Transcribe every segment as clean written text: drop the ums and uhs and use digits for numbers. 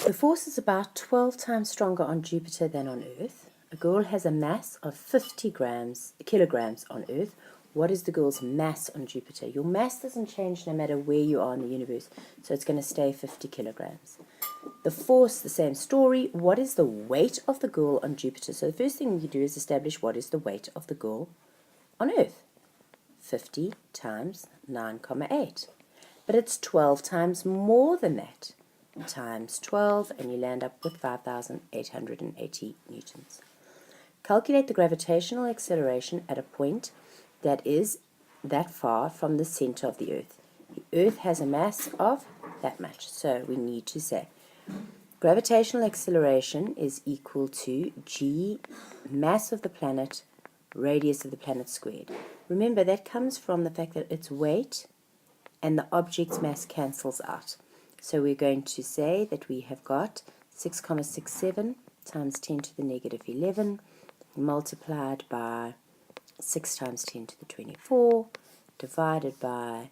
The force is about 12 times stronger on Jupiter than on Earth. A girl has a mass of 50 kilograms on Earth. What is the girl's mass on Jupiter? Your mass doesn't change no matter where you are in the universe, so it's going to stay 50 kilograms. The force, the same story. What is the weight of the girl on Jupiter? So the first thing you do is establish what is the weight of the girl on Earth. 50 times 9,8. But it's 12 times more than that. Times 12, and you land up with 5,880 newtons. Calculate the gravitational acceleration at a point that is that far from the center of the Earth. The Earth has a mass of that much, so we need to say gravitational acceleration is equal to g, mass of the planet, radius of the planet squared. Remember, that comes from the fact that its weight and the object's mass cancels out. So we're going to say that we have got 6,67 times 10 to the negative 11 multiplied by 6 times 10 to the 24 divided by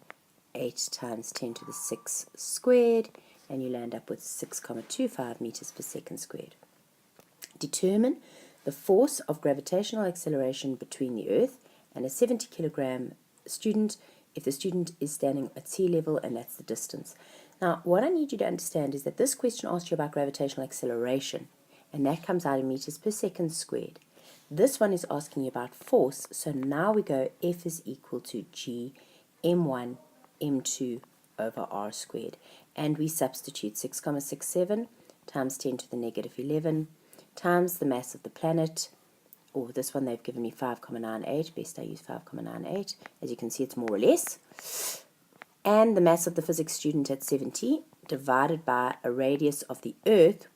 8 times 10 to the 6 squared, and you land up with 6,25 meters per second squared. Determine the force of gravitational acceleration between the Earth and a 70 kilogram student if the student is standing at sea level, and that's the distance. Now, what I need you to understand is that this question asks you about gravitational acceleration, and that comes out in meters per second squared. This one is asking you about force, so now we go F is equal to G m1 m2 over r squared, and we substitute 6,67 times 10 to the negative 11 times the mass of the planet, or this one they've given me 5,98, best I use 5,98, as you can see it's more or less, and the mass of the physics student at 70 divided by a radius of the Earth,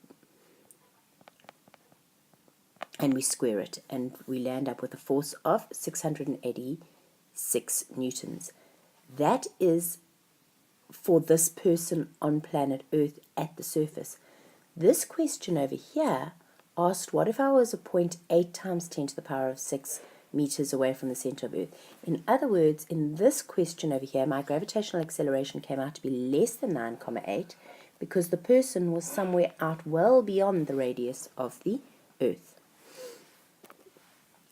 and we square it, and we land up with a force of 686 newtons. That is for this person on planet Earth at the surface. This question over here asked, what if I was a point 8 times 10 to the power of 6 meters away from the center of Earth? In other words, in this question over here, my gravitational acceleration came out to be less than 9,8 because the person was somewhere out well beyond the radius of the Earth.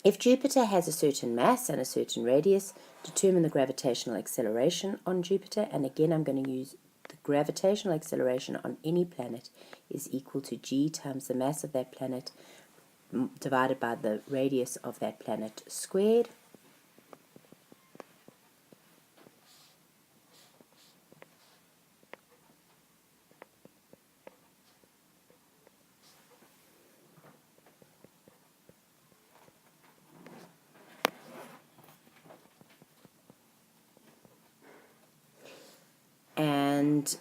If Jupiter has a certain mass and a certain radius, determine the gravitational acceleration on Jupiter, and again I'm going to use the gravitational acceleration on any planet is equal to g times the mass of that planet divided by the radius of that planet squared. And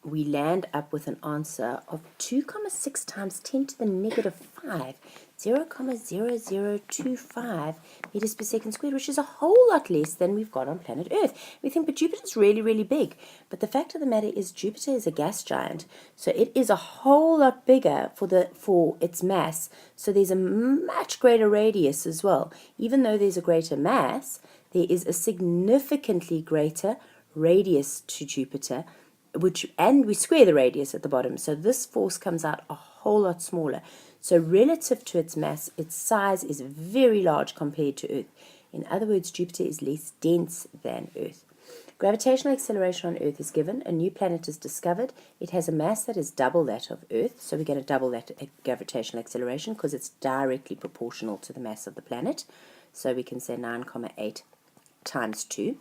we land up with an answer of 2,6 times 10 to the negative 5, 0,0025 meters per second squared, which is a whole lot less than we've got on planet Earth. We think, but Jupiter's really, really big. But the fact of the matter is Jupiter is a gas giant, so it is a whole lot bigger for its mass, so there's a much greater radius as well. Even though there's a greater mass, there is a significantly greater radius to Jupiter, and we square the radius at the bottom, so this force comes out a whole lot smaller. So relative to its mass, its size is very large compared to Earth. In other words, Jupiter is less dense than Earth. Gravitational acceleration on Earth is given. A new planet is discovered. It has a mass that is double that of Earth, so we're going to double that gravitational acceleration because it's directly proportional to the mass of the planet. So we can say 9,8 times 2.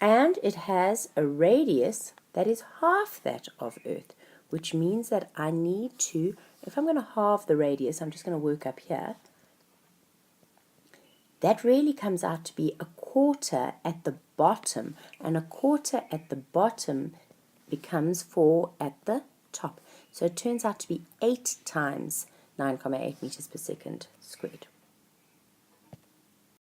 And it has a radius that is half that of Earth, which means that I need to, if I'm going to halve the radius, I'm just going to work up here. That really comes out to be a quarter at the bottom, and a quarter at the bottom becomes 4 at the top. So it turns out to be 8 times 9,8 meters per second squared.